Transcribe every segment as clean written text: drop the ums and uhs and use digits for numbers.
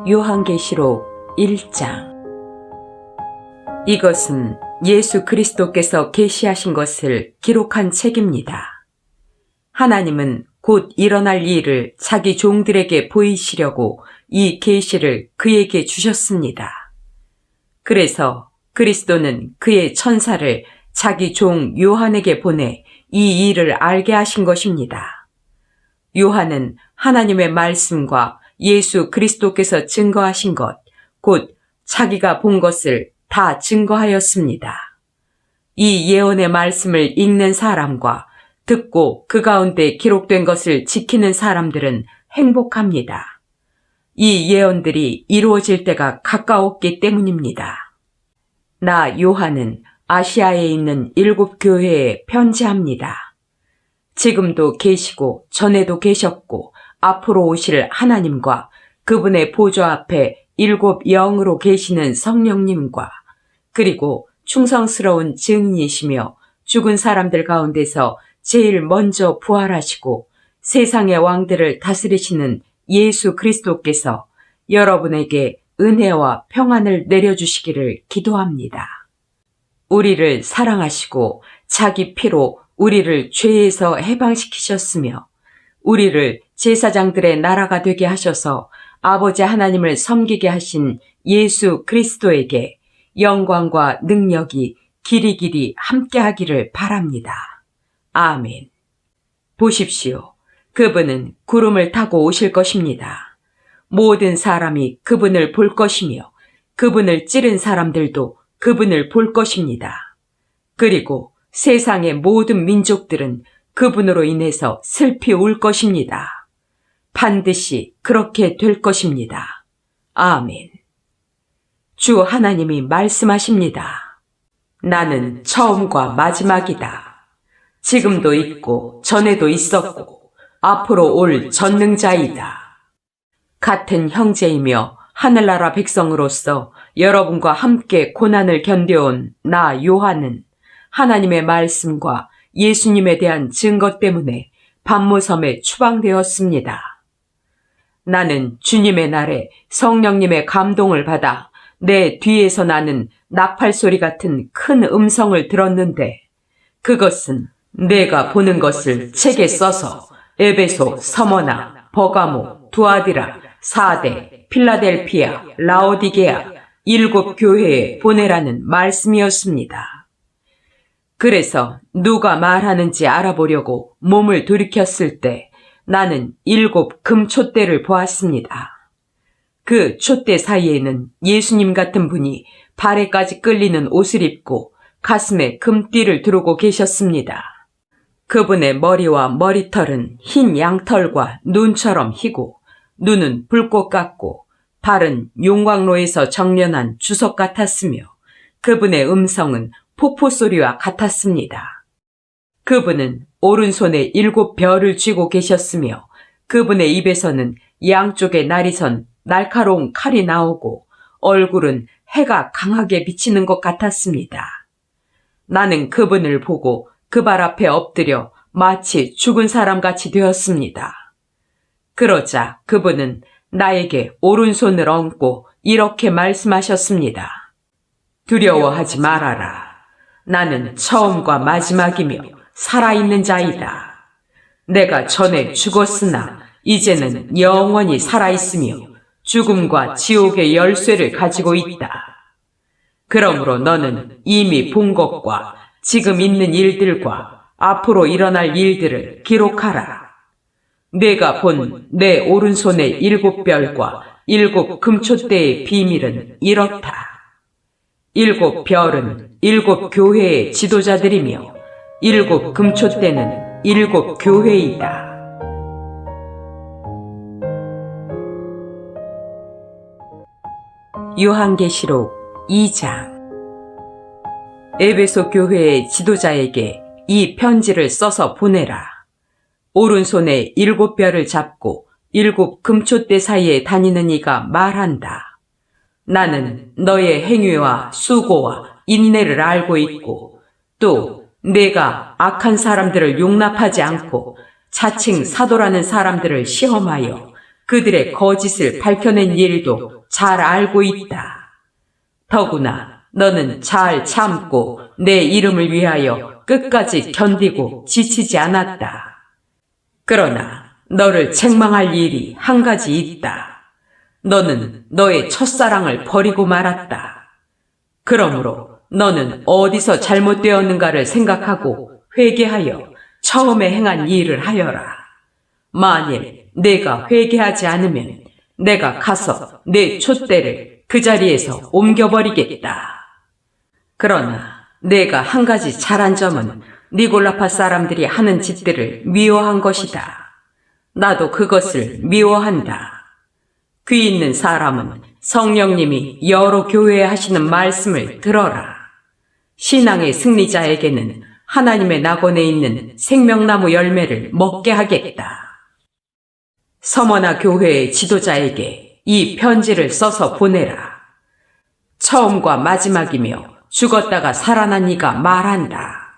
요한계시록 1장. 이것은 예수 그리스도께서 계시하신 것을 기록한 책입니다. 하나님은 곧 일어날 일을 자기 종들에게 보이시려고 이 계시를 그에게 주셨습니다. 그래서 그리스도는 그의 천사를 자기 종 요한에게 보내 이 일을 알게 하신 것입니다. 요한은 하나님의 말씀과 예수 그리스도께서 증거하신 것, 곧 자기가 본 것을 다 증거하였습니다. 이 예언의 말씀을 읽는 사람과 듣고 그 가운데 기록된 것을 지키는 사람들은 행복합니다. 이 예언들이 이루어질 때가 가까웠기 때문입니다. 나 요한은 아시아에 있는 7 교회에 편지합니다. 지금도 계시고 전에도 계셨고 앞으로 오실 하나님과 그분의 보좌 앞에 7 영으로 계시는 성령님과 그리고 충성스러운 증인이시며 죽은 사람들 가운데서 제일 먼저 부활하시고 세상의 왕들을 다스리시는 예수 그리스도께서 여러분에게 은혜와 평안을 내려주시기를 기도합니다. 우리를 사랑하시고 자기 피로 우리를 죄에서 해방시키셨으며 우리를 제사장들의 나라가 되게 하셔서 아버지 하나님을 섬기게 하신 예수 그리스도에게 영광과 능력이 길이길이 함께하기를 바랍니다. 아멘. 보십시오. 그분은 구름을 타고 오실 것입니다. 모든 사람이 그분을 볼 것이며 그분을 찌른 사람들도 그분을 볼 것입니다. 그리고 세상의 모든 민족들은 그분으로 인해서 슬피 울 것입니다. 반드시 그렇게 될 것입니다. 아멘. 주 하나님이 말씀하십니다. 나는 처음과 마지막이다. 지금도 있고 전에도 있었고 앞으로 올 전능자이다. 같은 형제이며 하늘나라 백성으로서 여러분과 함께 고난을 견뎌온 나 요한은 하나님의 말씀과 예수님에 대한 증거 때문에 반모섬에 추방되었습니다. 나는 주님의 날에 성령님의 감동을 받아 내 뒤에서 나는 나팔 소리 같은 큰 음성을 들었는데 그것은 내가 보는 것을 책에 써서 에베소, 서머나, 버가모, 두아디라, 사데, 필라델피아, 라오디게아 7 교회에 보내라는 말씀이었습니다. 그래서 누가 말하는지 알아보려고 몸을 돌이켰을 때 나는 7 금촛대를 보았습니다. 그 촛대 사이에는 예수님 같은 분이 발에까지 끌리는 옷을 입고 가슴에 금띠를 두르고 계셨습니다. 그분의 머리와 머리털은 흰 양털과 눈처럼 희고 눈은 불꽃 같고 발은 용광로에서 정련한 주석 같았으며 그분의 음성은 폭포소리와 같았습니다. 그분은 오른손에 7 별을 쥐고 계셨으며 그분의 입에서는 양쪽에 날이선 날카로운 칼이 나오고 얼굴은 해가 강하게 비치는 것 같았습니다. 나는 그분을 보고 그 발 앞에 엎드려 마치 죽은 사람같이 되었습니다. 그러자 그분은 나에게 오른손을 얹고 이렇게 말씀하셨습니다. 두려워하지 말아라. 나는 처음과 마지막이며 살아있는 자이다. 내가 전에 죽었으나 이제는 영원히 살아있으며 죽음과 지옥의 열쇠를 가지고 있다. 그러므로 너는 이미 본 것과 지금 있는 일들과 앞으로 일어날 일들을 기록하라. 내가 본 내 오른손의 7 별과 7 금촛대의 비밀은 이렇다. 7 별은 7 교회의 지도자들이며 7 금촛대는 7 교회이다. 요한계시록 2장. 에베소 교회의 지도자에게 이 편지를 써서 보내라. 오른손에 7 별을 잡고 7 금촛대 사이에 다니는 이가 말한다. 나는 너의 행위와 수고와 인내를 알고 있고 또 내가 악한 사람들을 용납하지 않고 자칭 사도라는 사람들을 시험하여 그들의 거짓을 밝혀낸 일도 잘 알고 있다. 더구나 너는 잘 참고 내 이름을 위하여 끝까지 견디고 지치지 않았다. 그러나 너를 책망할 일이 한 가지 있다. 너는 너의 첫사랑을 버리고 말았다. 그러므로 너는 어디서 잘못되었는가를 생각하고 회개하여 처음에 행한 일을 하여라. 만일 내가 회개하지 않으면 내가 가서 내 촛대를 그 자리에서 옮겨버리겠다. 그러나 내가 한 가지 잘한 점은 니골라파 사람들이 하는 짓들을 미워한 것이다. 나도 그것을 미워한다. 귀 있는 사람은 성령님이 여러 교회에 하시는 말씀을 들어라. 신앙의 승리자에게는 하나님의 낙원에 있는 생명나무 열매를 먹게 하겠다. 서머나 교회의 지도자에게 이 편지를 써서 보내라. 처음과 마지막이며 죽었다가 살아난 이가 말한다.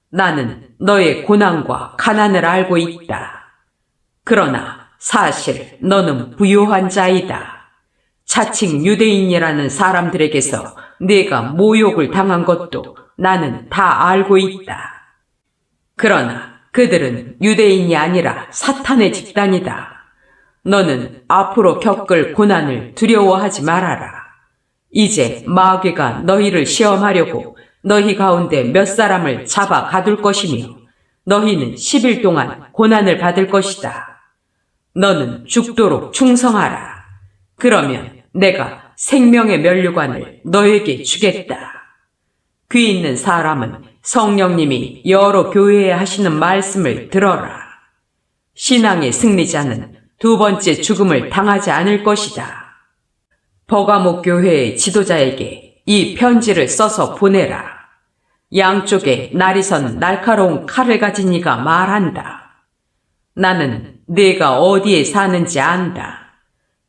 나는 너의 고난과 가난을 알고 있다. 그러나 사실 너는 부요한 자이다. 자칭 유대인이라는 사람들에게서 네가 모욕을 당한 것도 나는 다 알고 있다. 그러나 그들은 유대인이 아니라 사탄의 집단이다. 너는 앞으로 겪을 고난을 두려워하지 말아라. 이제 마귀가 너희를 시험하려고 너희 가운데 몇 사람을 잡아 가둘 것이며 너희는 10일 동안 고난을 받을 것이다. 너는 죽도록 충성하라. 그러면 내가 생명의 면류관을 너에게 주겠다. 귀 있는 사람은 성령님이 여러 교회에 하시는 말씀을 들어라. 신앙의 승리자는 두 번째 죽음을 당하지 않을 것이다. 버가목 교회의 지도자에게 이 편지를 써서 보내라. 양쪽에 날이 선 날카로운 칼을 가진 이가 말한다. 나는 네가 어디에 사는지 안다.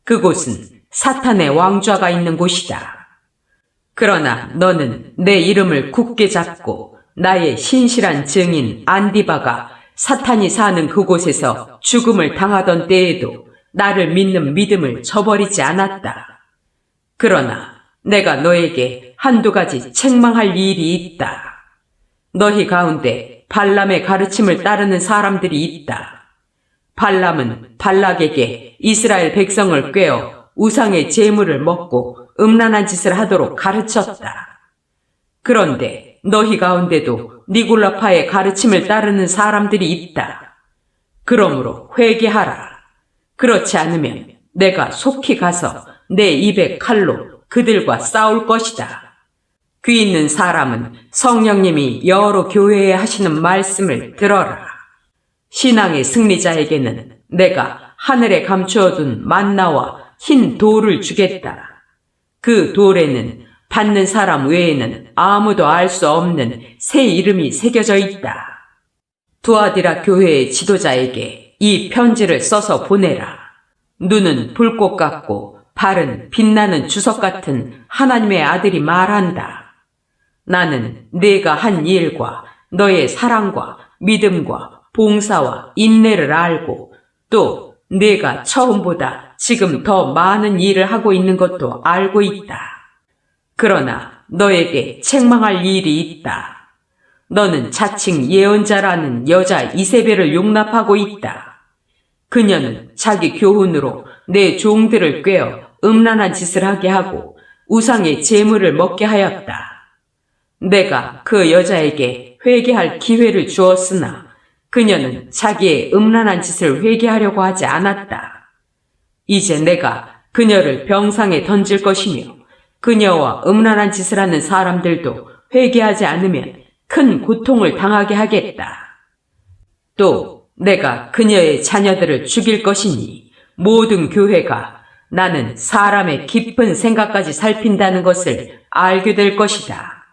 그곳은 사탄의 왕좌가 있는 곳이다. 그러나 너는 내 이름을 굳게 잡고 나의 신실한 증인 안디바가 사탄이 사는 그곳에서 죽음을 당하던 때에도 나를 믿는 믿음을 저버리지 않았다. 그러나 내가 너에게 한두 가지 책망할 일이 있다. 너희 가운데 발람의 가르침을 따르는 사람들이 있다. 발람은 발락에게 이스라엘 백성을 꾀어 우상의 제물을 먹고 음란한 짓을 하도록 가르쳤다. 그런데 너희 가운데도 니골라파의 가르침을 따르는 사람들이 있다. 그러므로 회개하라. 그렇지 않으면 내가 속히 가서 내 입의 칼로 그들과 싸울 것이다. 귀 있는 사람은 성령님이 여러 교회에 하시는 말씀을 들어라. 신앙의 승리자에게는 내가 하늘에 감추어둔 만나와 흰 돌을 주겠다. 그 돌에는 받는 사람 외에는 아무도 알 수 없는 새 이름이 새겨져 있다. 두아디라 교회의 지도자에게 이 편지를 써서 보내라. 눈은 불꽃 같고 발은 빛나는 주석 같은 하나님의 아들이 말한다. 나는 네가 한 일과 너의 사랑과 믿음과 봉사와 인내를 알고 또 네가 처음보다 지금 더 많은 일을 하고 있는 것도 알고 있다. 그러나 너에게 책망할 일이 있다. 너는 자칭 예언자라는 여자 이세벨을 용납하고 있다. 그녀는 자기 교훈으로 내 종들을 꾀어 음란한 짓을 하게 하고 우상의 제물을 먹게 하였다. 내가 그 여자에게 회개할 기회를 주었으나 그녀는 자기의 음란한 짓을 회개하려고 하지 않았다. 이제 내가 그녀를 병상에 던질 것이며 그녀와 음란한 짓을 하는 사람들도 회개하지 않으면 큰 고통을 당하게 하겠다. 또 내가 그녀의 자녀들을 죽일 것이니 모든 교회가 나는 사람의 깊은 생각까지 살핀다는 것을 알게 될 것이다.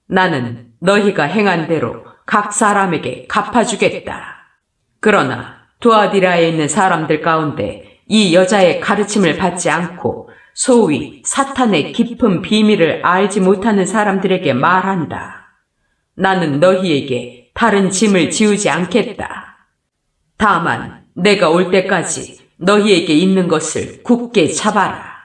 나는 너희가 행한 대로 각 사람에게 갚아주겠다. 그러나 두아디라에 있는 사람들 가운데 이 여자의 가르침을 받지 않고 소위 사탄의 깊은 비밀을 알지 못하는 사람들에게 말한다. 나는 너희에게 다른 짐을 지우지 않겠다. 다만 내가 올 때까지 너희에게 있는 것을 굳게 잡아라.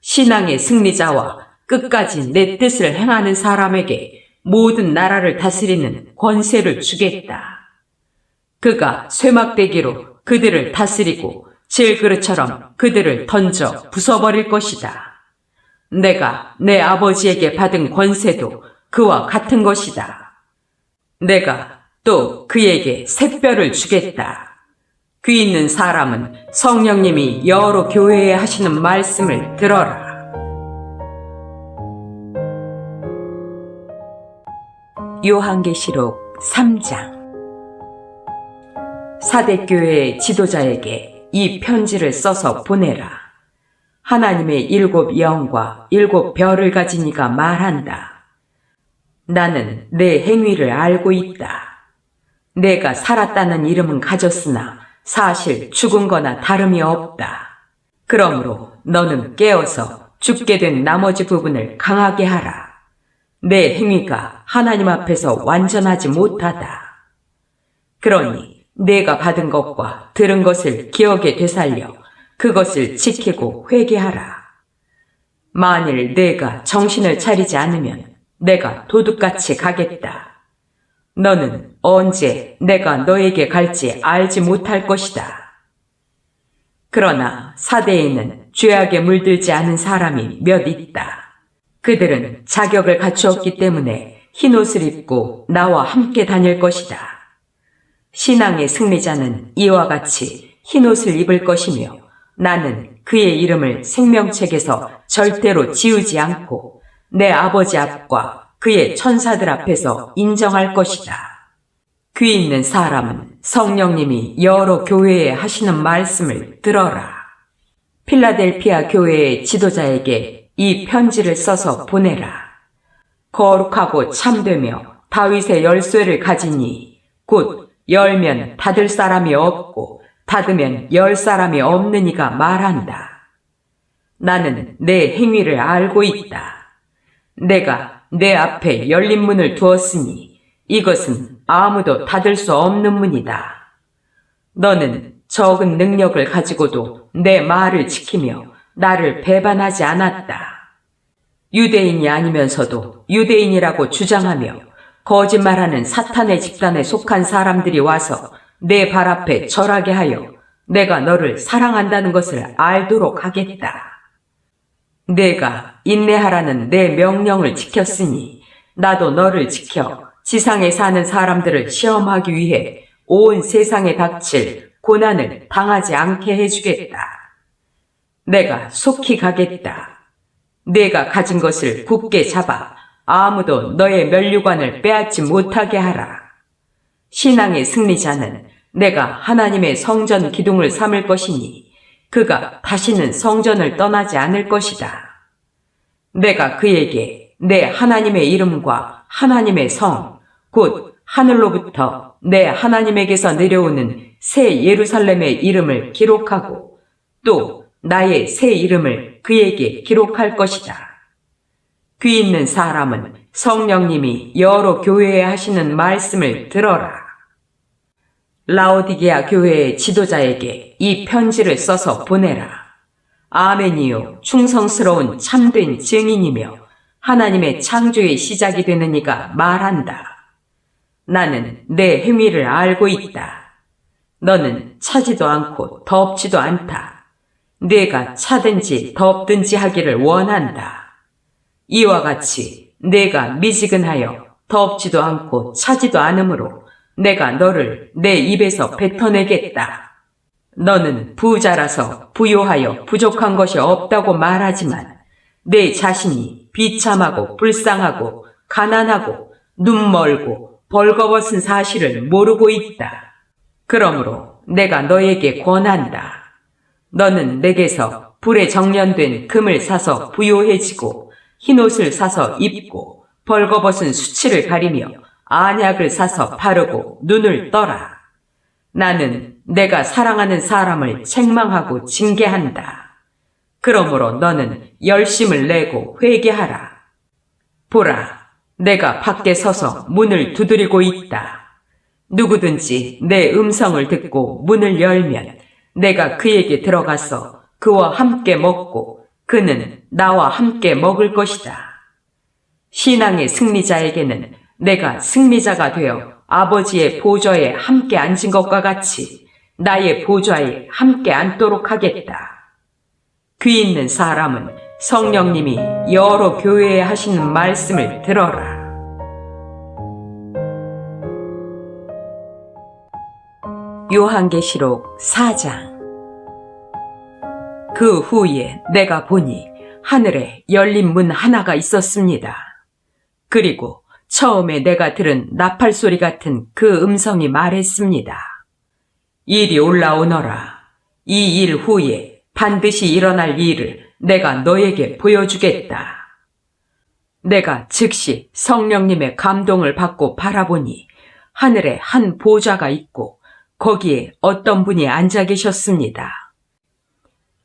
신앙의 승리자와 끝까지 내 뜻을 행하는 사람에게 모든 나라를 다스리는 권세를 주겠다. 그가 쇠막대기로 그들을 다스리고 질그릇처럼 그들을 던져 부숴버릴 것이다. 내가 내 아버지에게 받은 권세도 그와 같은 것이다. 내가 또 그에게 샛별을 주겠다. 귀 있는 사람은 성령님이 여러 교회에 하시는 말씀을 들어라. 요한계시록 3장. 사대교회의 지도자에게 이 편지를 써서 보내라. 하나님의 7 영과 7 별을 가진 이가 말한다. 나는 내 행위를 알고 있다. 내가 살았다는 이름은 가졌으나 사실 죽은 거나 다름이 없다. 그러므로 너는 깨어서 죽게 된 나머지 부분을 강하게 하라. 내 행위가 하나님 앞에서 완전하지 못하다. 그러니 내가 받은 것과 들은 것을 기억에 되살려 그것을 지키고 회개하라. 만일 내가 정신을 차리지 않으면 내가 도둑같이 가겠다. 너는 언제 내가 너에게 갈지 알지 못할 것이다. 그러나 사대에는 죄악에 물들지 않은 사람이 몇 있다. 그들은 자격을 갖추었기 때문에 흰옷을 입고 나와 함께 다닐 것이다. 신앙의 승리자는 이와 같이 흰옷을 입을 것이며 나는 그의 이름을 생명책에서 절대로 지우지 않고 내 아버지 앞과 그의 천사들 앞에서 인정할 것이다. 귀 있는 사람은 성령님이 여러 교회에 하시는 말씀을 들어라. 필라델피아 교회의 지도자에게 이 편지를 써서 보내라. 거룩하고 참되며 다윗의 열쇠를 가지니 곧 열면 닫을 사람이 없고 닫으면 열 사람이 없는 이가 말한다. 나는 내 행위를 알고 있다. 내가 내 앞에 열린 문을 두었으니 이것은 아무도 닫을 수 없는 문이다. 너는 적은 능력을 가지고도 내 말을 지키며 나를 배반하지 않았다. 유대인이 아니면서도 유대인이라고 주장하며 거짓말하는 사탄의 집단에 속한 사람들이 와서 내 발 앞에 절하게 하여 내가 너를 사랑한다는 것을 알도록 하겠다. 내가 인내하라는 내 명령을 지켰으니 나도 너를 지켜 지상에 사는 사람들을 시험하기 위해 온 세상에 닥칠 고난을 당하지 않게 해주겠다. 내가 속히 가겠다. 내가 가진 것을 굳게 잡아 아무도 너의 면류관을 빼앗지 못하게 하라. 신앙의 승리자는 내가 하나님의 성전 기둥을 삼을 것이니 그가 다시는 성전을 떠나지 않을 것이다. 내가 그에게 내 하나님의 이름과 하나님의 성, 곧 하늘로부터 내 하나님에게서 내려오는 새 예루살렘의 이름을 기록하고 또 나의 새 이름을 그에게 기록할 것이다. 귀 있는 사람은 성령님이 여러 교회에 하시는 말씀을 들어라. 라오디게아 교회의 지도자에게 이 편지를 써서 보내라. 아멘이요, 충성스러운 참된 증인이며 하나님의 창조의 시작이 되는 이가 말한다. 나는 내 행위를 알고 있다. 너는 차지도 않고 덥지도 않다. 내가 차든지 덥든지 하기를 원한다. 이와 같이 내가 미지근하여 덥지도 않고 차지도 않으므로 내가 너를 내 입에서 뱉어내겠다. 너는 부자라서 부요하여 부족한 것이 없다고 말하지만 내 자신이 비참하고 불쌍하고 가난하고 눈멀고 벌거벗은 사실을 모르고 있다. 그러므로 내가 너에게 권한다. 너는 내게서 불에 정련된 금을 사서 부요해지고 흰옷을 사서 입고 벌거벗은 수치를 가리며 안약을 사서 바르고 눈을 떠라. 나는 내가 사랑하는 사람을 책망하고 징계한다. 그러므로 너는 열심을 내고 회개하라. 보라, 내가 밖에 서서 문을 두드리고 있다. 누구든지 내 음성을 듣고 문을 열면 내가 그에게 들어가서 그와 함께 먹고 그는 나와 함께 먹을 것이다. 신앙의 승리자에게는 내가 승리자가 되어 아버지의 보좌에 함께 앉은 것과 같이 나의 보좌에 함께 앉도록 하겠다. 귀 있는 사람은 성령님이 여러 교회에 하시는 말씀을 들어라. 요한계시록 4장. 그 후에 내가 보니 하늘에 열린 문 하나가 있었습니다. 그리고 처음에 내가 들은 나팔 소리 같은 그 음성이 말했습니다. 이리 올라오너라. 이 일 후에 반드시 일어날 일을 내가 너에게 보여주겠다. 내가 즉시 성령님의 감동을 받고 바라보니 하늘에 한 보좌가 있고 거기에 어떤 분이 앉아 계셨습니다.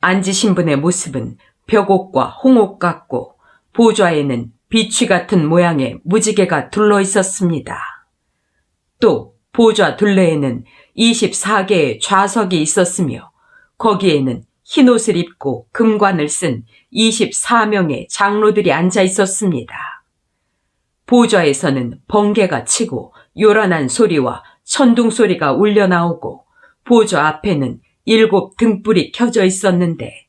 앉으신 분의 모습은 벽옥과 홍옥 같고 보좌에는 비취 같은 모양의 무지개가 둘러 있었습니다. 또 보좌 둘레에는 24개의 좌석이 있었으며 거기에는 흰옷을 입고 금관을 쓴 24명의 장로들이 앉아 있었습니다. 보좌에서는 번개가 치고 요란한 소리와 천둥 소리가 울려 나오고 보좌 앞에는 7 등불이 켜져 있었는데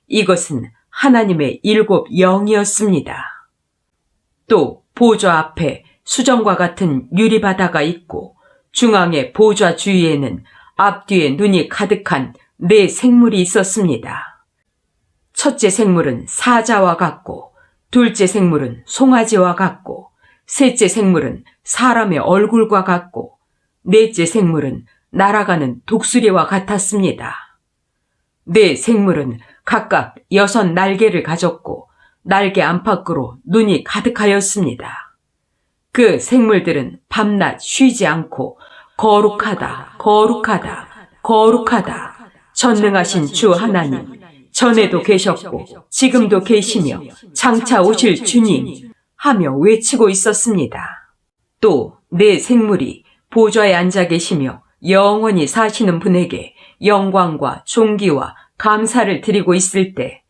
이것은 하나님의 7 영이었습니다. 또 보좌 앞에 수정과 같은 유리바다가 있고 중앙의 보좌 주위에는 앞뒤에 눈이 가득한 4 생물이 있었습니다. 첫째 생물은 사자와 같고 둘째 생물은 송아지와 같고 셋째 생물은 사람의 얼굴과 같고 넷째 생물은 날아가는 독수리와 같았습니다. 4 생물은 각각 6 날개를 가졌고 날개 안팎으로 눈이 가득하였습니다. 그 생물들은 밤낮 쉬지 않고 거룩하다, 거룩하다, 거룩하다. 전능하신 주 하나님, 전에도 계셨고 지금도 계시며 장차 오실 주님 하며 외치고 있었습니다. 또 4 생물이 보좌에 앉아 계시며 영원히 사시는 분에게 영광과 존귀와 감사를 드리고 있을 때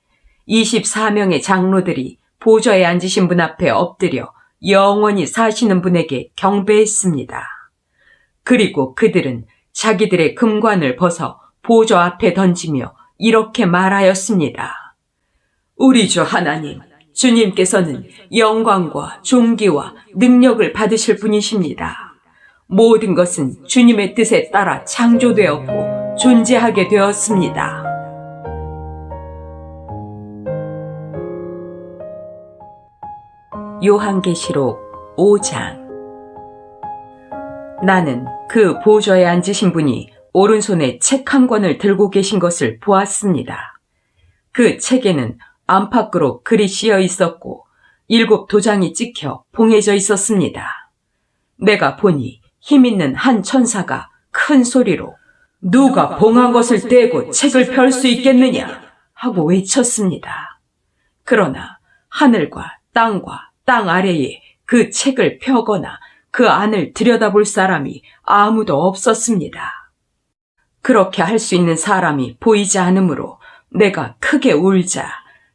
24명의 장로들이 보좌에 앉으신 분 앞에 엎드려 영원히 사시는 분에게 경배했습니다. 그리고 그들은 자기들의 금관을 벗어 보좌 앞에 던지며 이렇게 말하였습니다. 우리 주 하나님, 주님께서는 영광과 존귀와 능력을 받으실 분이십니다. 모든 것은 주님의 뜻에 따라 창조되었고 존재하게 되었습니다. 요한계시록 5장. 나는 그 보좌에 앉으신 분이 오른손에 책 한 권을 들고 계신 것을 보았습니다. 그 책에는 안팎으로 글이 씌어 있었고 7 도장이 찍혀 봉해져 있었습니다. 내가 보니 힘있는 한 천사가 큰 소리로 누가 봉한 것을 떼고 책을 펼 수 있겠느냐 하고 외쳤습니다. 그러나 하늘과 땅과 땅 아래에 그 책을 펴거나 그 안을 들여다볼 사람이 아무도 없었습니다. 그렇게 할 수 있는 사람이 보이지 않으므로 내가 크게 울자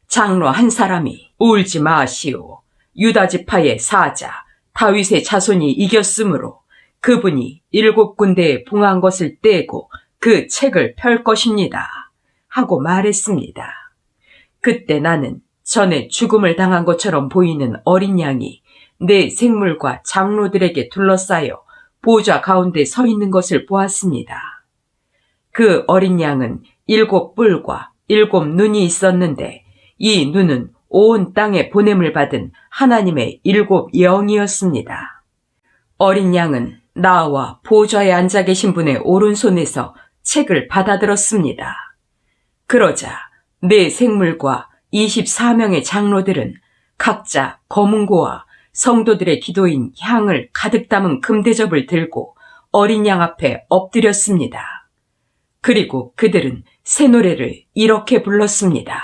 장로 한 사람이 울지 마시오. 유다 지파의 사자 다윗의 자손이 이겼으므로 그분이 7 군데에 봉한 것을 떼고 그 책을 펼 것입니다. 하고 말했습니다. 그때 나는 전에 죽음을 당한 것처럼 보이는 어린 양이 4 생물과 장로들에게 둘러싸여 보좌 가운데 서 있는 것을 보았습니다. 그 어린 양은 7 뿔과 7 눈이 있었는데 이 눈은 온 땅에 보냄을 받은 하나님의 7 영이었습니다. 어린 양은 나와 보좌에 앉아 계신 분의 오른손에서 책을 받아들었습니다. 그러자 4 생물과 24명의 장로들은 각자 검은고와 성도들의 기도인 향을 가득 담은 금대접을 들고 어린 양 앞에 엎드렸습니다. 그리고 그들은 새 노래를 이렇게 불렀습니다.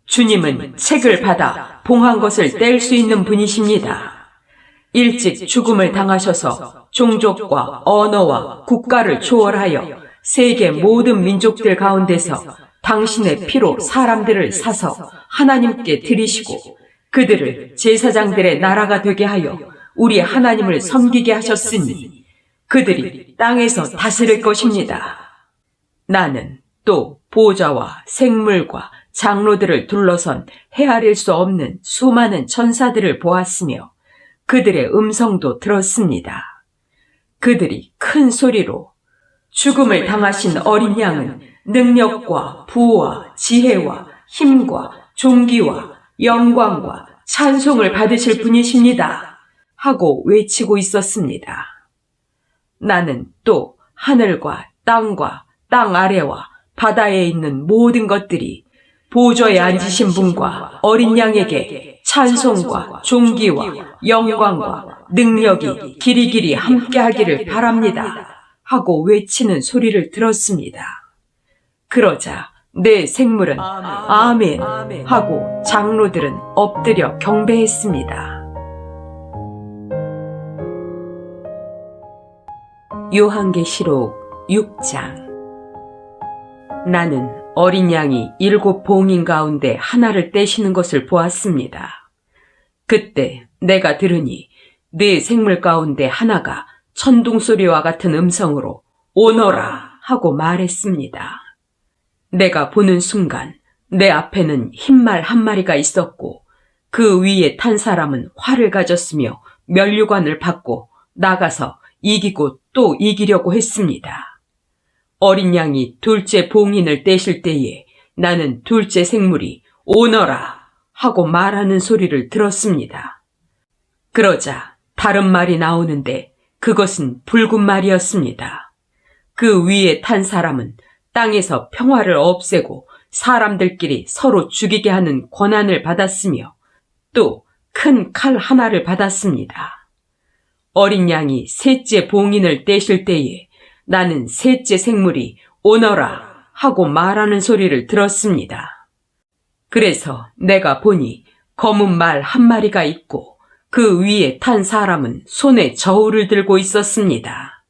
주님은 책을 받아 봉한 것을 뗄 수 있는 분이십니다. 일찍 죽음을 당하셔서 종족과 언어와 국가를 초월하여 세계 모든 민족들 가운데서 당신의 피로 사람들을 사서 하나님께 드리시고 그들을 제사장들의 나라가 되게 하여 우리 하나님을 섬기게 하셨으니 그들이 땅에서 다스릴 것입니다. 나는 또 보좌와 생물과 장로들을 둘러선 헤아릴 수 없는 수많은 천사들을 보았으며 그들의 음성도 들었습니다. 그들이 큰 소리로 죽음을 당하신 어린 양은 능력과 부와 지혜와 힘과 존귀와 영광과 찬송을 받으실 분이십니다. 하고 외치고 있었습니다. 나는 또 하늘과 땅 아래와 바다에 있는 모든 것들이 보좌에 앉으신 분과 어린 양에게 찬송과 존귀와 영광과 능력이 길이길이 함께하기를 바랍니다. 하고 외치는 소리를 들었습니다. 그러자 내 생물은 아멘 하고 장로들은 엎드려 경배했습니다. 요한계시록 6장. 나는 어린 양이 7 봉인 가운데 하나를 떼시는 것을 보았습니다. 그때 내가 들으니 네 생물 가운데 하나가 천둥소리와 같은 음성으로 오너라 하고 말했습니다. 내가 보는 순간 내 앞에는 흰말 한 마리가 있었고 그 위에 탄 사람은 활을 가졌으며 면류관을 받고 나가서 이기고 또 이기려고 했습니다. 어린 양이 둘째 봉인을 떼실 때에 나는 둘째 생물이 오너라 하고 말하는 소리를 들었습니다. 그러자 다른 말이 나오는데 그것은 붉은 말이었습니다. 그 위에 탄 사람은 땅에서 평화를 없애고 사람들끼리 서로 죽이게 하는 권한을 받았으며 또 큰 칼 하나를 받았습니다. 어린 양이 셋째 봉인을 떼실 때에 나는 셋째 생물이 오너라 하고 말하는 소리를 들었습니다. 그래서 내가 보니 검은 말 한 마리가 있고 그 위에 탄 사람은 손에 저울을 들고 있었습니다.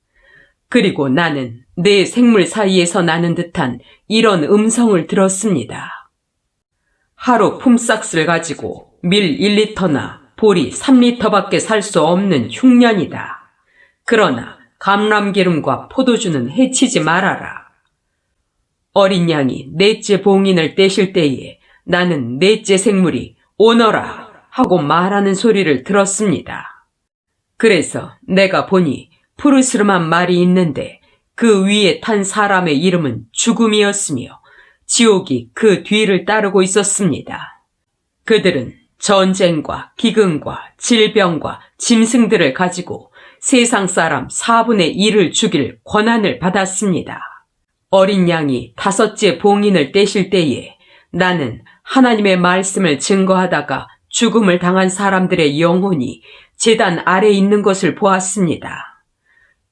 그리고 나는 내 생물 사이에서 나는 듯한 이런 음성을 들었습니다. 하루 품삯을 가지고 밀 1리터나 보리 3리터밖에 살 수 없는 흉년이다. 그러나 감람기름과 포도주는 해치지 말아라. 어린 양이 넷째 봉인을 떼실 때에 나는 넷째 생물이 오너라 하고 말하는 소리를 들었습니다. 그래서 내가 보니 푸르스름한 말이 있는데 그 위에 탄 사람의 이름은 죽음이었으며 지옥이 그 뒤를 따르고 있었습니다. 그들은 전쟁과 기근과 질병과 짐승들을 가지고 세상 사람 4분의 1을 죽일 권한을 받았습니다. 어린 양이 다섯째 봉인을 떼실 때에 나는 하나님의 말씀을 증거하다가 죽음을 당한 사람들의 영혼이 제단 아래 있는 것을 보았습니다.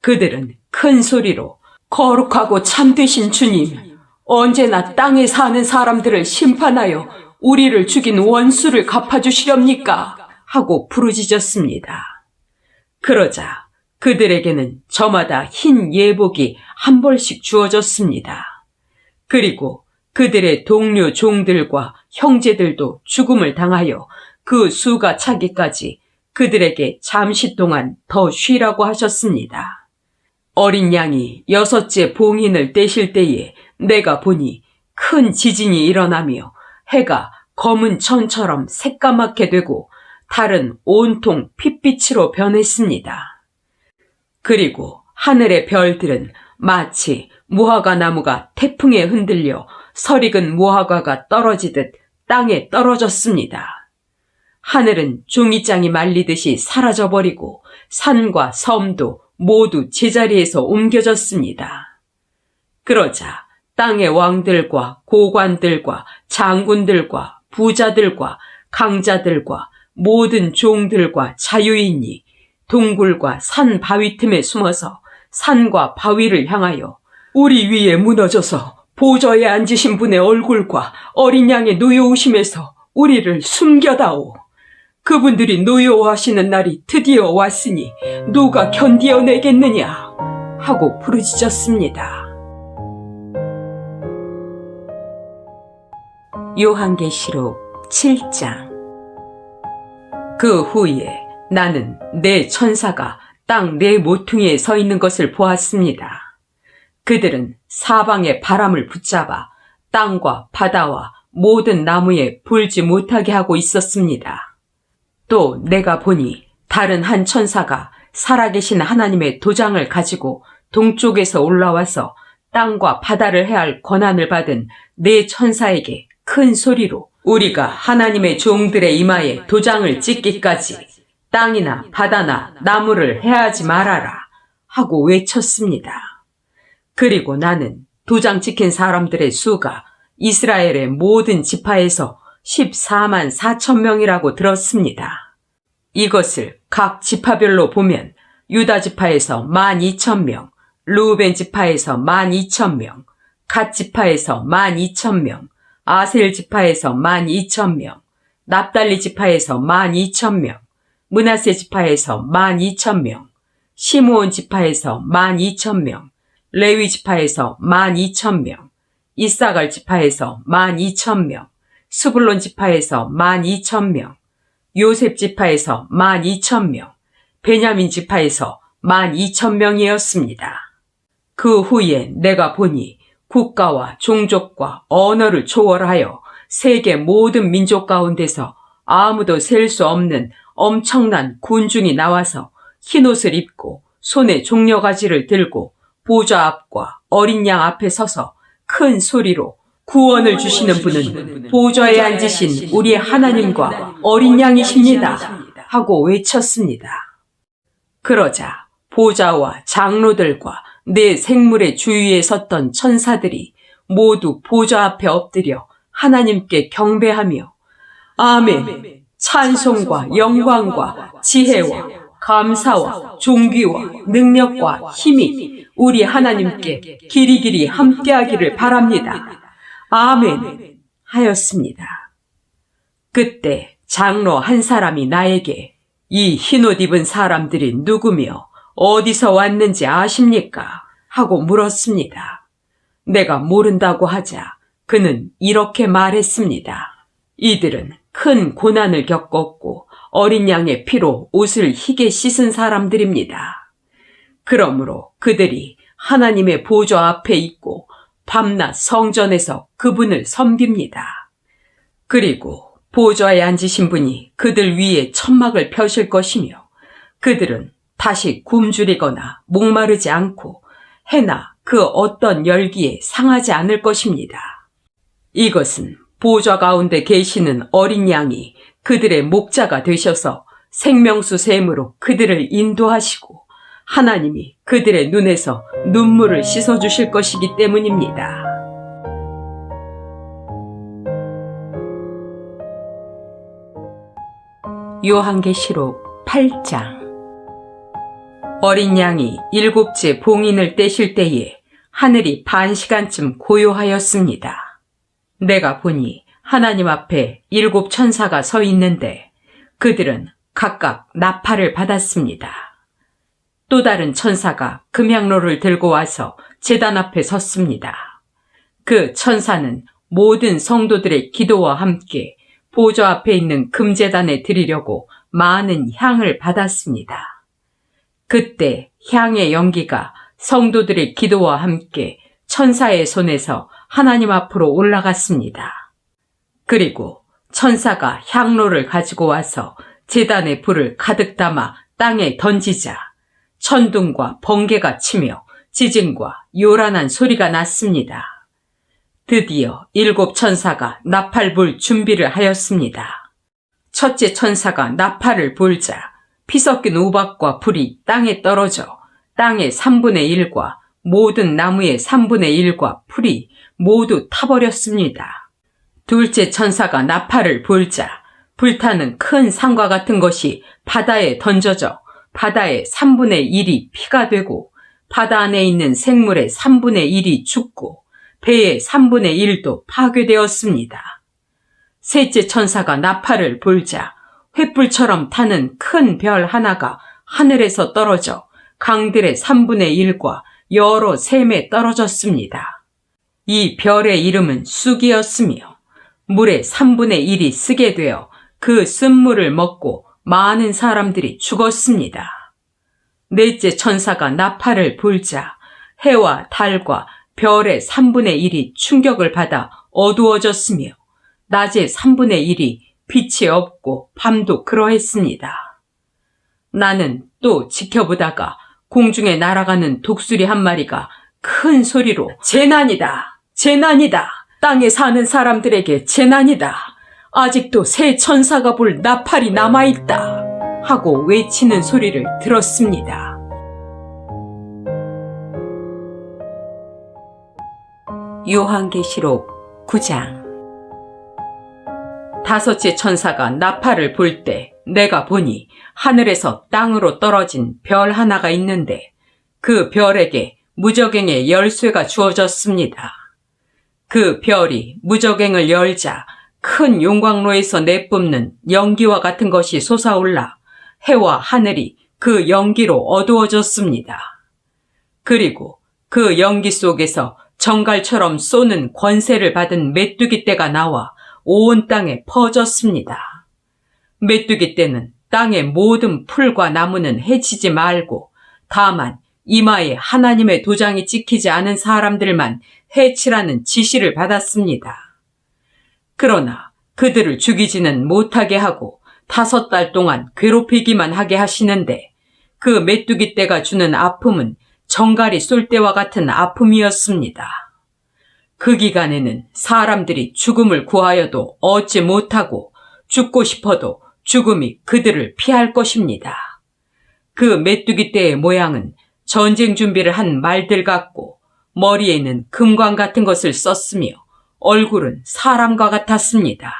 그들은 큰 소리로 거룩하고 참되신 주님, 언제나 땅에 사는 사람들을 심판하여 우리를 죽인 원수를 갚아주시렵니까? 하고 부르짖었습니다. 그러자 그들에게는 저마다 흰 예복이 한 벌씩 주어졌습니다. 그리고 그들의 동료 종들과 형제들도 죽음을 당하여 그 수가 차기까지 그들에게 잠시 동안 더 쉬라고 하셨습니다. 어린 양이 여섯째 봉인을 떼실 때에 내가 보니 큰 지진이 일어나며 해가 검은 천처럼 새까맣게 되고 달은 온통 핏빛으로 변했습니다. 그리고 하늘의 별들은 마치 무화과 나무가 태풍에 흔들려 설익은 무화과가 떨어지듯 땅에 떨어졌습니다. 하늘은 종이장이 말리듯이 사라져버리고 산과 섬도 모두 제자리에서 옮겨졌습니다. 그러자 땅의 왕들과 고관들과 장군들과 부자들과 강자들과 모든 종들과 자유인이 동굴과 산 바위 틈에 숨어서 산과 바위를 향하여 우리 위에 무너져서 보좌에 앉으신 분의 얼굴과 어린 양의 노여우심에서 우리를 숨겨다오. 그분들이 노여워하시는 날이 드디어 왔으니 누가 견디어내겠느냐 하고 부르짖었습니다. 요한계시록 7장. 그 후에 나는 네 천사가 땅 네 모퉁이에 서 있는 것을 보았습니다. 그들은 사방의 바람을 붙잡아 땅과 바다와 모든 나무에 불지 못하게 하고 있었습니다. 또 내가 보니 다른 한 천사가 살아계신 하나님의 도장을 가지고 동쪽에서 올라와서 땅과 바다를 해할 권한을 받은 네 천사에게 큰 소리로 우리가 하나님의 종들의 이마에 도장을 찍기까지 땅이나 바다나 나무를 해하지 말아라 하고 외쳤습니다. 그리고 나는 도장 찍힌 사람들의 수가 이스라엘의 모든 지파에서 14만 4천 명이라고 들었습니다. 이것을 각 지파별로 보면 유다 지파에서 12,000명, 르우벤 지파에서 12,000명, 갓 지파에서 12,000명, 아셀 지파에서 12,000명, 납달리 지파에서 12,000명, 므낫세 지파에서 12,000명, 시므온 지파에서 12,000명, 레위 지파에서 12,000명, 이사갈 지파에서 12,000명, 스불론 지파에서 12,000명, 요셉 지파에서 12,000명, 베냐민 지파에서 12,000명이었습니다. 그 후에 내가 보니 국가와 종족과 언어를 초월하여 세계 모든 민족 가운데서 아무도 셀 수 없는 엄청난 군중이 나와서 흰옷을 입고 손에 종려가지를 들고 보좌 앞과 어린 양 앞에 서서 큰 소리로 구원을 주시는 분은 보좌에 앉으신 우리의 하나님과 어린 양이십니다 하고 외쳤습니다. 그러자 보좌와 장로들과 네 생물의 주위에 섰던 천사들이 모두 보좌 앞에 엎드려 하나님께 경배하며 아멘, 찬송과 영광과 지혜와 감사와 존귀와 능력과 힘이 우리 하나님께 길이길이 함께하기를 바랍니다. 아멘 하였습니다. 그때 장로 한 사람이 나에게 이 흰옷 입은 사람들이 누구며 어디서 왔는지 아십니까? 하고 물었습니다. 내가 모른다고 하자 그는 이렇게 말했습니다. 이들은 큰 고난을 겪었고 어린 양의 피로 옷을 희게 씻은 사람들입니다. 그러므로 그들이 하나님의 보좌 앞에 있고 밤낮 성전에서 그분을 섬깁니다. 그리고 보좌에 앉으신 분이 그들 위에 천막을 펴실 것이며 그들은 다시 굶주리거나 목마르지 않고 해나 그 어떤 열기에 상하지 않을 것입니다. 이것은 보좌 가운데 계시는 어린 양이 그들의 목자가 되셔서 생명수 샘으로 그들을 인도하시고 하나님이 그들의 눈에서 눈물을 씻어주실 것이기 때문입니다. 요한계시록 8장. 어린 양이 7째 봉인을 떼실 때에 하늘이 반 시간쯤 고요하였습니다. 내가 보니 하나님 앞에 7 천사가 서 있는데 그들은 각각 나팔을 받았습니다. 또 다른 천사가 금향로를 들고 와서 제단 앞에 섰습니다. 그 천사는 모든 성도들의 기도와 함께 보좌 앞에 있는 금제단에 드리려고 많은 향을 받았습니다. 그때 향의 연기가 성도들의 기도와 함께 천사의 손에서 하나님 앞으로 올라갔습니다. 그리고 천사가 향로를 가지고 와서 제단의 불을 가득 담아 땅에 던지자 천둥과 번개가 치며 지진과 요란한 소리가 났습니다. 드디어 7 천사가 나팔 불 준비를 하였습니다. 첫째 천사가 나팔을 불자 피 섞인 우박과 불이 땅에 떨어져 땅의 3분의 1과 모든 나무의 3분의 1과 풀이 모두 타버렸습니다. 둘째 천사가 나팔을 불자 불타는 큰 산과 같은 것이 바다에 던져져 바다의 3분의 1이 피가 되고 바다 안에 있는 생물의 3분의 1이 죽고 배의 3분의 1도 파괴되었습니다. 셋째 천사가 나팔을 불자 횃불처럼 타는 큰 별 하나가 하늘에서 떨어져 강들의 3분의 1과 여러 샘에 떨어졌습니다. 이 별의 이름은 쑥이었으며 물의 3분의 1이 쓰게 되어 그 쓴물을 먹고 많은 사람들이 죽었습니다. 넷째 천사가 나팔을 불자 해와 달과 별의 3분의 1이 충격을 받아 어두워졌으며 낮의 3분의 1이 빛이 없고 밤도 그러했습니다. 나는 또 지켜보다가 공중에 날아가는 독수리 한 마리가 큰 소리로 재난이다! 재난이다! 땅에 사는 사람들에게 재난이다! 아직도 새 천사가 불 나팔이 남아있다! 하고 외치는 소리를 들었습니다. 요한계시록 9장. 다섯째 천사가 나팔을 불 때 내가 보니 하늘에서 땅으로 떨어진 별 하나가 있는데 그 별에게 무저갱의 열쇠가 주어졌습니다. 그 별이 무저갱을 열자 큰 용광로에서 내뿜는 연기와 같은 것이 솟아올라 해와 하늘이 그 연기로 어두워졌습니다. 그리고 그 연기 속에서 정갈처럼 쏘는 권세를 받은 메뚜기 떼가 나와 온 땅에 퍼졌습니다. 메뚜기 떼는 땅의 모든 풀과 나무는 해치지 말고 다만 이마에 하나님의 도장이 찍히지 않은 사람들만 해치라는 지시를 받았습니다. 그러나 그들을 죽이지는 못하게 하고 5달 동안 괴롭히기만 하게 하시는데 그 메뚜기 떼가 주는 아픔은 정갈이 쏠 때와 같은 아픔이었습니다. 그 기간에는 사람들이 죽음을 구하여도 얻지 못하고 죽고 싶어도 죽음이 그들을 피할 것입니다. 그 메뚜기 떼의 모양은 전쟁 준비를 한 말들 같고 머리에는 금광 같은 것을 썼으며 얼굴은 사람과 같았습니다.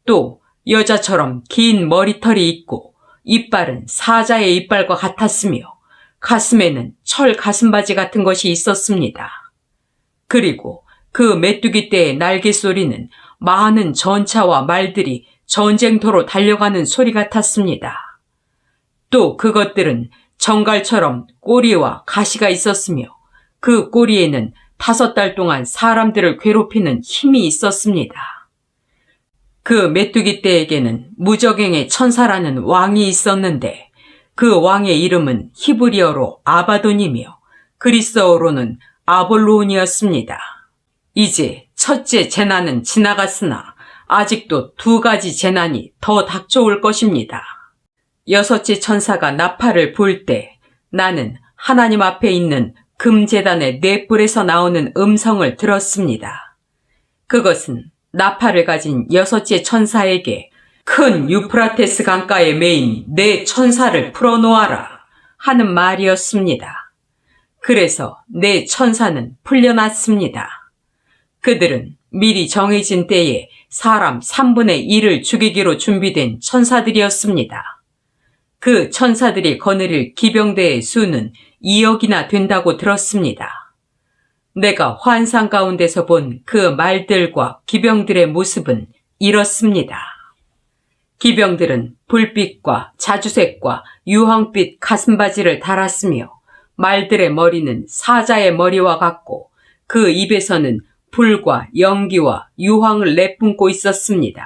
또 여자처럼 긴 머리털이 있고 이빨은 사자의 이빨과 같았으며 가슴에는 철 가슴바지 같은 것이 있었습니다. 그리고 그 메뚜기 떼의 날개 소리는 많은 전차와 말들이 전쟁터로 달려가는 소리 같았습니다. 또 그것들은 정갈처럼 꼬리와 가시가 있었으며 그 꼬리에는 5달 동안 사람들을 괴롭히는 힘이 있었습니다. 그 메뚜기 떼에게는 무저갱의 천사라는 왕이 있었는데 그 왕의 이름은 히브리어로 아바돈이며 그리스어로는 아볼론이었습니다. 이제 첫째 재난은 지나갔으나 아직도 2가지 재난이 더 닥쳐올 것입니다. 여섯째 천사가 나팔을 불 때 나는 하나님 앞에 있는 금제단의 넷불에서 나오는 음성을 들었습니다. 그것은 나팔을 가진 여섯째 천사에게 큰 유프라테스 강가에 메인 네 천사를 풀어놓아라 하는 말이었습니다. 그래서 네 천사는 풀려났습니다. 그들은 미리 정해진 때에 사람 3분의 1을 죽이기로 준비된 천사들이었습니다. 그 천사들이 거느릴 기병대의 수는 2억이나 된다고 들었습니다. 내가 환상 가운데서 본 그 말들과 기병들의 모습은 이렇습니다. 기병들은 불빛과 자주색과 유황빛 가슴바지를 달았으며 말들의 머리는 사자의 머리와 같고 그 입에서는 불과 연기와 유황을 내뿜고 있었습니다.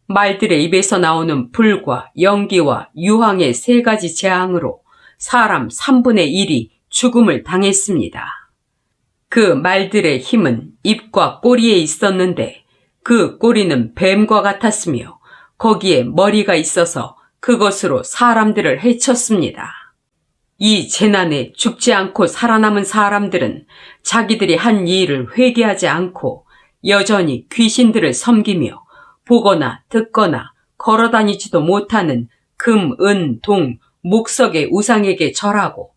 말들의 입에서 나오는 불과 연기와 유황의 3가지 재앙으로 사람 3분의 1이 죽음을 당했습니다. 그 말들의 힘은 입과 꼬리에 있었는데 그 꼬리는 뱀과 같았으며 거기에 머리가 있어서 그것으로 사람들을 해쳤습니다. 이 재난에 죽지 않고 살아남은 사람들은 자기들이 한 이 일을 회개하지 않고 여전히 귀신들을 섬기며 보거나 듣거나 걸어다니지도 못하는 금, 은, 동, 목석의 우상에게 절하고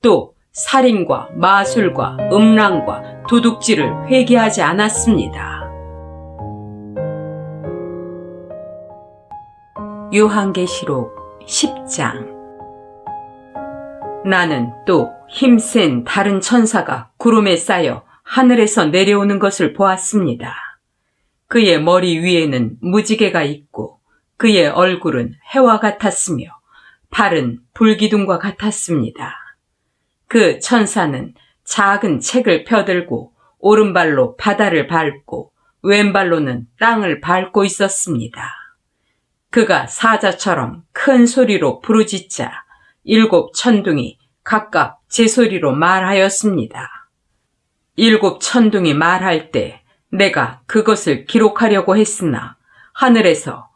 또 살인과 마술과 음란과 도둑질을 회개하지 않았습니다. 요한계시록 10장. 나는 또 힘센 다른 천사가 구름에 쌓여 하늘에서 내려오는 것을 보았습니다. 그의 머리 위에는 무지개가 있고 그의 얼굴은 해와 같았으며 발은 불기둥과 같았습니다. 그 천사는 작은 책을 펴들고 오른발로 바다를 밟고 왼발로는 땅을 밟고 있었습니다. 그가 사자처럼 큰 소리로 부르짖자 7 천둥이 각각 제 소리로 말하였습니다. 7 천둥이 말할 때 내가 그것을 기록하려고 했으나 하늘에서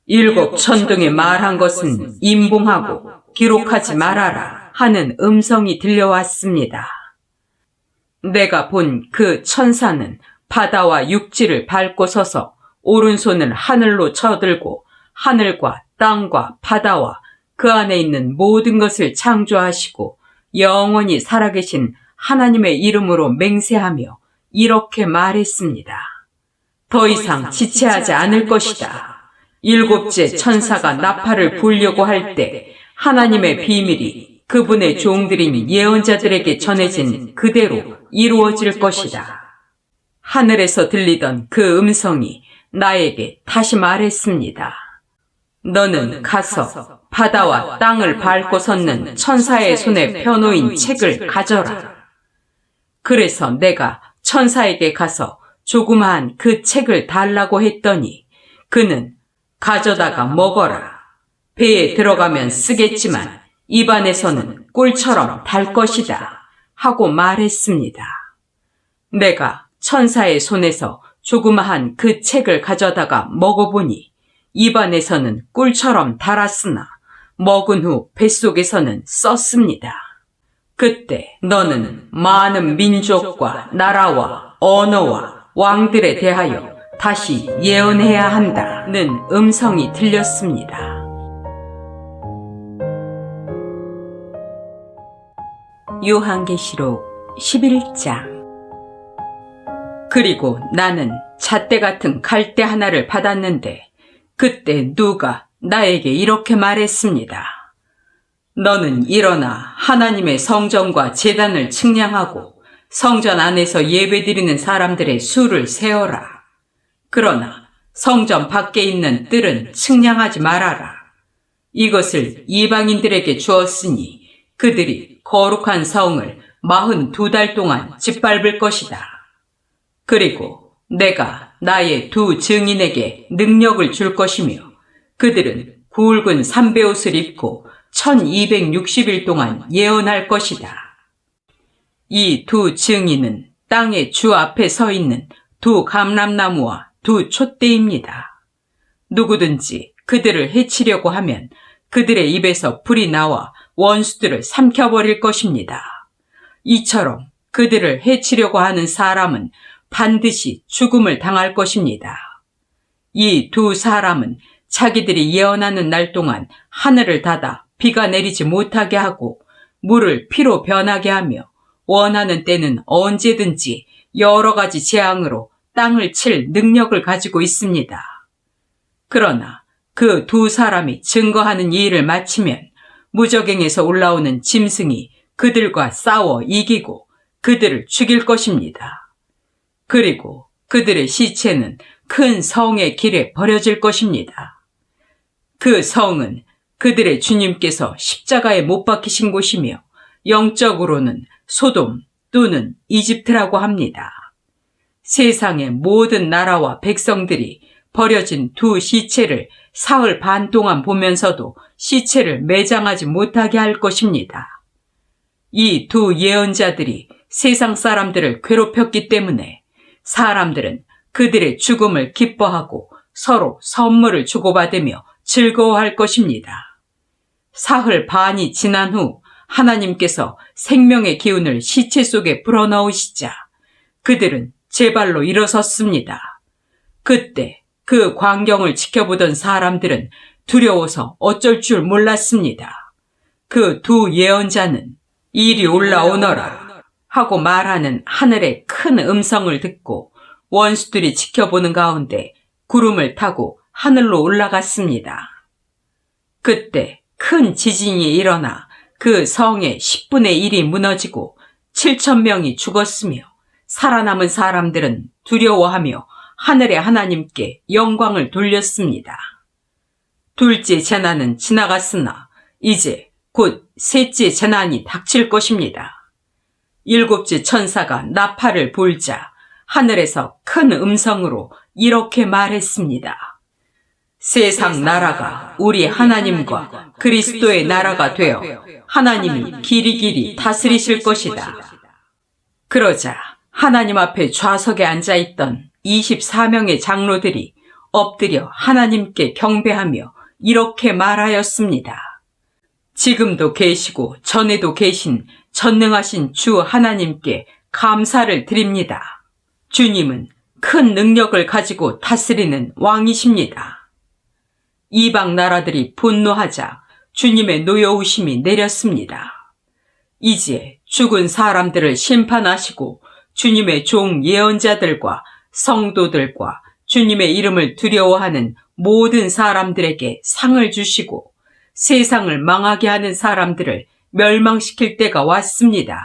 7 천둥이 말한 것은 임봉하고 기록하지 말아라 하는 음성이 들려왔습니다. 내가 본 그 천사는 바다와 육지를 밟고 서서 오른손을 하늘로 쳐들고 하늘과 땅과 바다와 그 안에 있는 모든 것을 창조하시고 영원히 살아계신 하나님의 이름으로 맹세하며 이렇게 말했습니다. 더 이상 지체하지 않을 것이다. 7째 천사가 나팔을 불려고 할 때 하나님의 비밀이 그분의 종들인 예언자들에게 전해진 그대로 이루어질 것이다. 하늘에서 들리던 그 음성이 나에게 다시 말했습니다. 너는 가서 바다와 땅을 밟고 섰는 천사의 손에 펴놓인 책을 가져라. 그래서 내가 천사에게 가서 조그마한 그 책을 달라고 했더니 그는 가져다가 먹어라. 배에 들어가면 쓰겠지만 입안에서는 꿀처럼 달 것이다. 하고 말했습니다. 내가 천사의 손에서 조그마한 그 책을 가져다가 먹어보니 입안에서는 꿀처럼 달았으나 먹은 후 뱃속에서는 썼습니다. 그때 너는 많은 민족과 나라와 언어와 왕들에 대하여 다시 예언해야 한다는 음성이 들렸습니다. 요한계시록 11장. 그리고 나는 잣대 같은 갈대 하나를 받았는데 그때 누가 나에게 이렇게 말했습니다. 너는 일어나 하나님의 성전과 제단을 측량하고 성전 안에서 예배드리는 사람들의 수를 세어라. 그러나 성전 밖에 있는 뜰은 측량하지 말아라. 이것을 이방인들에게 주었으니 그들이 거룩한 성을 42달 동안 짓밟을 것이다. 그리고 내가 나의 2 증인에게 능력을 줄 것이며 그들은 굵은 삼베옷을 입고 1260일 동안 예언할 것이다. 이 2 증인은 땅의 주 앞에 서 있는 2 감람나무와 2 촛대입니다. 누구든지 그들을 해치려고 하면 그들의 입에서 불이 나와 원수들을 삼켜버릴 것입니다. 이처럼 그들을 해치려고 하는 사람은 반드시 죽음을 당할 것입니다. 이 2 사람은 자기들이 예언하는 날 동안 하늘을 닫아 비가 내리지 못하게 하고 물을 피로 변하게 하며 원하는 때는 언제든지 여러 가지 재앙으로 땅을 칠 능력을 가지고 있습니다. 그러나 그 2 사람이 증거하는 이 일을 마치면 무저갱에서 올라오는 짐승이 그들과 싸워 이기고 그들을 죽일 것입니다. 그리고 그들의 시체는 큰 성의 길에 버려질 것입니다. 그 성은 그들의 주님께서 십자가에 못 박히신 곳이며 영적으로는 소돔 또는 이집트라고 합니다. 세상의 모든 나라와 백성들이 버려진 2 시체를 사흘 반 동안 보면서도 시체를 매장하지 못하게 할 것입니다. 이 2 예언자들이 세상 사람들을 괴롭혔기 때문에 사람들은 그들의 죽음을 기뻐하고 서로 선물을 주고받으며 즐거워할 것입니다. 사흘 반이 지난 후 하나님께서 생명의 기운을 시체 속에 불어넣으시자 그들은 제 발로 일어섰습니다. 그때 그 광경을 지켜보던 사람들은 두려워서 어쩔 줄 몰랐습니다. 그 2 예언자는 이리 올라오너라 하고 말하는 하늘의 큰 음성을 듣고 원수들이 지켜보는 가운데 구름을 타고 하늘로 올라갔습니다. 그때 큰 지진이 일어나 그 성의 10분의 1이 무너지고 7,000명이 죽었으며 살아남은 사람들은 두려워하며 하늘의 하나님께 영광을 돌렸습니다. 둘째 재난은 지나갔으나 이제 곧 셋째 재난이 닥칠 것입니다. 7째 천사가 나팔을 불자 하늘에서 큰 음성으로 이렇게 말했습니다. 세상 나라가 우리 하나님과 그리스도의 나라가 되어 하나님이 길이길이 다스리실 것이다. 그러자 하나님 앞에 좌석에 앉아있던 24명의 장로들이 엎드려 하나님께 경배하며 이렇게 말하였습니다. 지금도 계시고 전에도 계신 전능하신 주 하나님께 감사를 드립니다. 주님은 큰 능력을 가지고 다스리는 왕이십니다. 이방 나라들이 분노하자 주님의 노여우심이 내렸습니다. 이제 죽은 사람들을 심판하시고 주님의 종 예언자들과 성도들과 주님의 이름을 두려워하는 모든 사람들에게 상을 주시고 세상을 망하게 하는 사람들을 멸망시킬 때가 왔습니다.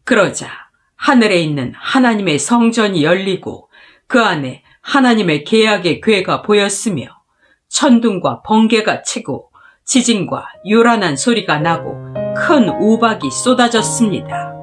그러자 하늘에 있는 하나님의 성전이 열리고 그 안에 하나님의 계약의 궤가 보였으며 천둥과 번개가 치고 지진과 요란한 소리가 나고 큰 우박이 쏟아졌습니다.